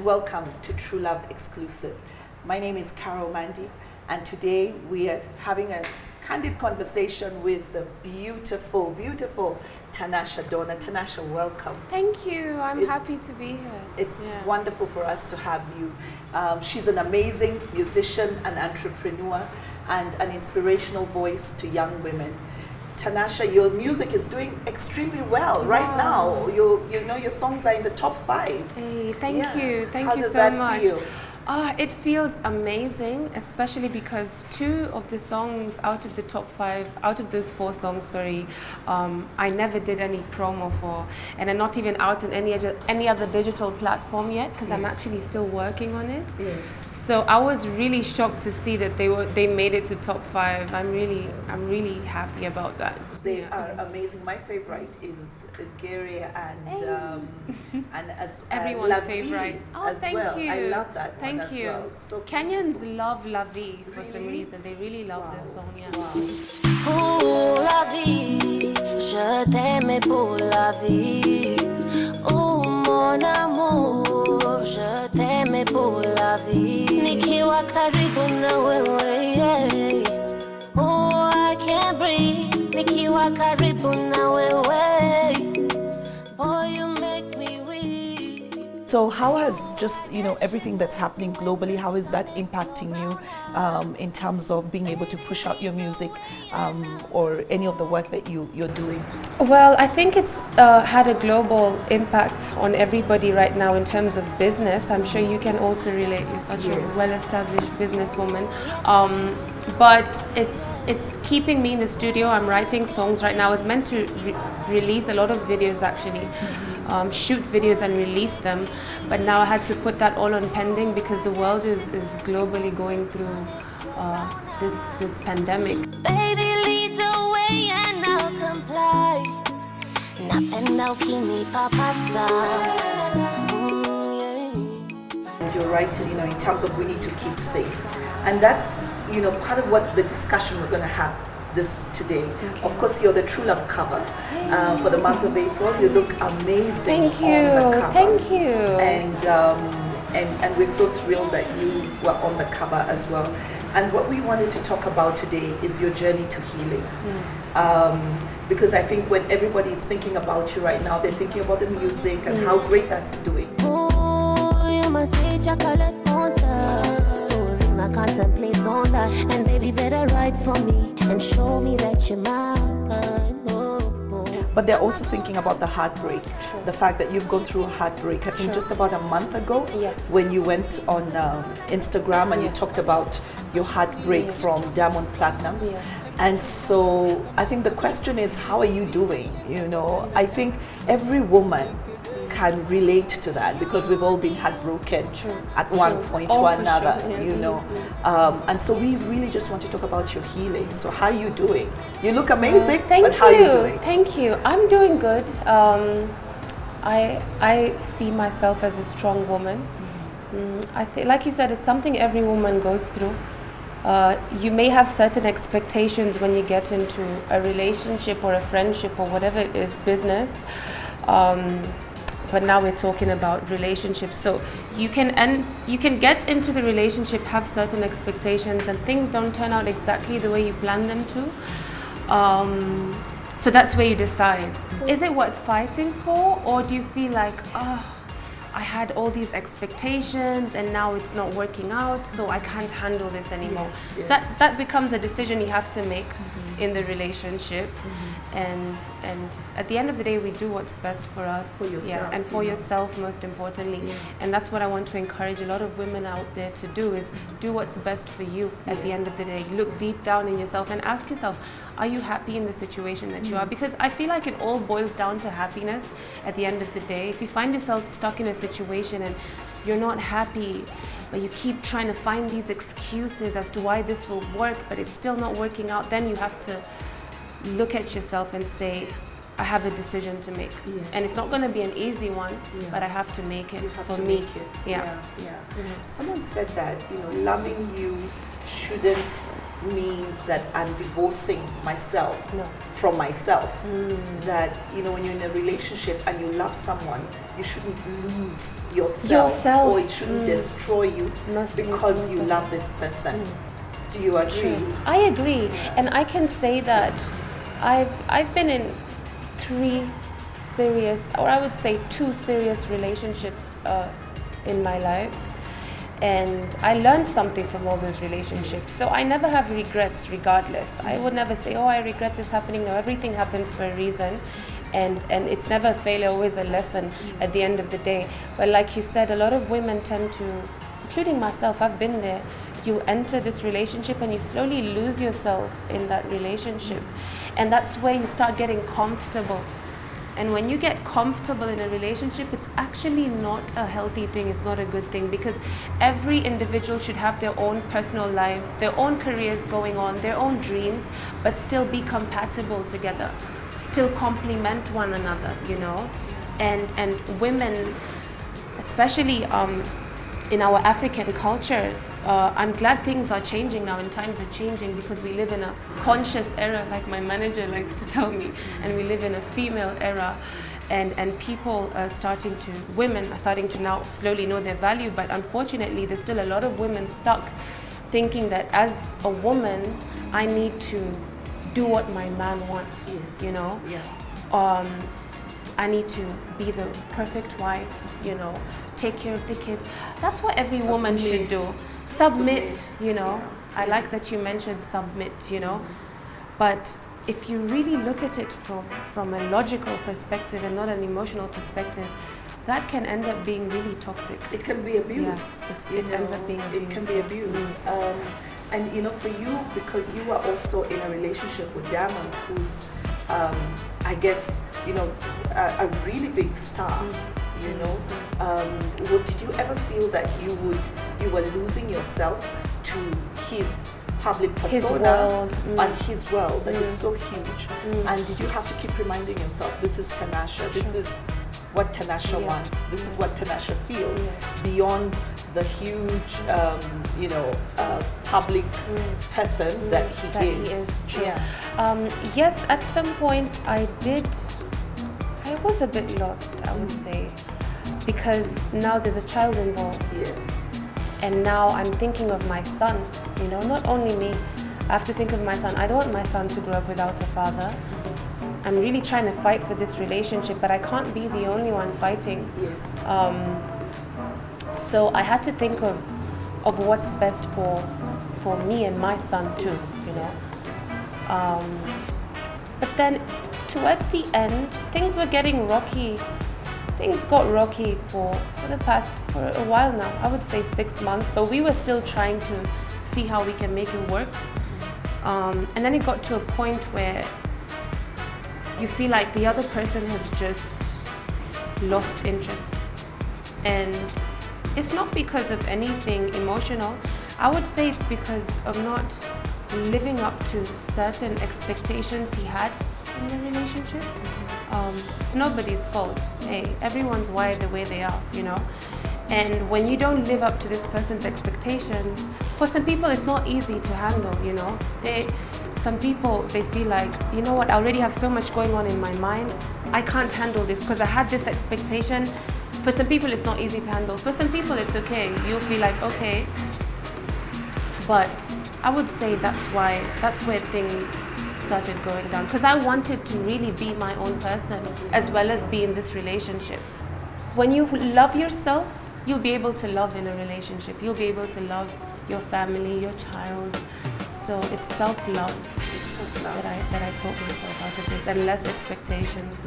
and welcome to True Love Exclusive. My name is Carole Mandi, and today we are having a candid conversation with the beautiful, beautiful Tanasha Donna. Tanasha, welcome. Thank you. I'm happy to be here. It's wonderful for us to have you. She's an amazing musician, an entrepreneur, and an inspirational voice to young women. Tanasha, your music is doing extremely well right now. You know your songs are in the top 5. Hey, thank you. Thank How you does so that much. feel? It feels amazing, especially because 2 of the songs out of the top 5, out of those 4 songs, I never did any promo for, and are not even out on any other digital platform yet, because I'm actually still working on it. Yes. So I was really shocked to see that they made it to top 5. I'm really happy about that. They are amazing. My favorite is Gary and as everyone's La Vie favorite. Oh, as thank well. you. I love that thank one as you. well. So Kenyans love La Vie for some Really? reason. They really love this song. Yeah. Pour la vie, je t'aimais pour la vie. Oh mon amour, je t'aimais pour la vie. Nikiwa karibu na wewe, yeah. Oh, I can't breathe. Nikiwa karibu na wewe. Boy, you make me weak. So how has just, everything that's happening globally, how is that impacting you in terms of being able to push out your music or any of the work that you're doing? Well, I think it's had a global impact on everybody right now in terms of business. I'm sure you can also relate. You're such a well-established businesswoman. But it's keeping me in the studio. I'm writing songs right now. I was meant to release a lot of videos actually, shoot videos and release them. But now I had to put that all on pending because the world is globally going through this pandemic. Baby, lead the way and I'll comply. Napenda ukinipa pasa. And you're right, in terms of we need to keep safe. And that's, part of what the discussion we're going to have today. Of course, you're the True Love cover for the month of April. You look amazing Thank you. on the cover. Thank you. And we're so thrilled that you were on the cover as well. And what we wanted to talk about today is your journey to healing. Because I think when everybody is thinking about you right now, they're thinking about the music and how great that's doing. Ooh, you must say chocolate monster. So I contemplate on that. And baby, better write for me and show me that you're mine. But they're also thinking about the heartbreak. True. The fact that you've gone through a heartbreak. I think just about a month ago, when you went on Instagram and you talked about your heartbreak from Diamond Platinums. And so I think the question is, how are you doing? I think every woman can relate to that because we've all been heartbroken at one point or another, and so we really just want to talk about your healing. So how are you doing? You look amazing, but how are you doing? Thank you. I'm doing good. I see myself as a strong woman. I think, like you said, it's something every woman goes through. You may have certain expectations when you get into a relationship or a friendship or whatever it is, business. But now we're talking about relationships. So you can get into the relationship, have certain expectations, and things don't turn out exactly the way you planned them to. So that's where you decide. Is it worth fighting for, or do you feel like, I had all these expectations and now it's not working out, so I can't handle this anymore? So that becomes a decision you have to make in the relationship. And at the end of the day, we do what's best for us. For yourself. And for yourself, most importantly. And that's what I want to encourage a lot of women out there to do, is do what's best for you at the end of the day. Look deep down in yourself and ask yourself, are you happy in the situation that you are? Because I feel like it all boils down to happiness at the end of the day. If you find yourself stuck in a situation and you're not happy, but you keep trying to find these excuses as to why this will work, but it's still not working out, then you have to look at yourself and say, I have a decision to make. And it's not going to be an easy one, but I have to make it for me. Someone said that, loving you shouldn't mean that I'm divorcing myself No. from myself. That, you know, when you're in a relationship and you love someone, you shouldn't lose yourself. Or it shouldn't destroy you because you love this person. Do you agree? I agree, and I can say that I've been in 3 serious, or I would say 2 serious relationships in my life, and I learned something from all those relationships. So I never have regrets regardless. I would never say, oh, I regret this happening. No, everything happens for a reason, and it's never a failure, always a lesson at the end of the day. But like you said, a lot of women tend to, including myself, I've been there, you enter this relationship and you slowly lose yourself in that relationship, and that's where you start getting comfortable. And when you get comfortable in a relationship, it's actually not a healthy thing. It's not a good thing, because every individual should have their own personal lives, their own careers going on, their own dreams, but still be compatible together, still complement one another, you know. And women, especially in our African culture, I'm glad things are changing now and times are changing, because we live in a conscious era, like my manager likes to tell me, and we live in a female era, and people are women are starting to now slowly know their value. But unfortunately, there's still a lot of women stuck thinking that as a woman, I need to do what my man wants, you know? I need to be the perfect wife, you know, take care of the kids. That's what every woman should do. Submit, you know. I like that you mentioned submit, you know. But if you really look at it from a logical perspective and not an emotional perspective, that can end up being really toxic. It can be abuse. It ends up being abuse. It can be abuse. And you know, for you, because you are also in a relationship with Diamond, who's, I guess, you know, a really big star. You know, did you ever feel that you were losing yourself to his public persona and his world that is so huge? And did you have to keep reminding yourself, this is Tanasha, this is what Tanasha wants, this is what Tanasha feels, beyond the huge, you know, public person that he is? True. Yes, at some point I was a bit lost, I would say, because now there's a child involved. Yes. And now I'm thinking of my son, you know, not only me. I have to think of my son. I don't want my son to grow up without a father. I'm really trying to fight for this relationship, but I can't be the only one fighting. Yes. So I had to think of what's best for me and my son too, you know. But then towards the end, things were getting rocky. Things got rocky for a while now. I would say 6 months, but we were still trying to see how we can make it work. And then it got to a point where you feel like the other person has just lost interest. And it's not because of anything emotional. I would say it's because of not living up to certain expectations he had in the relationship. It's nobody's fault. Hey, everyone's wired the way they are, you know. And when you don't live up to this person's expectations, for some people it's not easy to handle, you know. Some people, they feel like, you know what, I already have so much going on in my mind, I can't handle this because I had this expectation. For some people it's not easy to handle. For some people it's okay. You'll feel like, okay. But I would say that's where things started going down, because I wanted to really be my own person as well as be in this relationship. When you love yourself, you'll be able to love in a relationship. You'll be able to love your family, your child. So it's self-love. It's self-love that I taught myself out of this, and less expectations.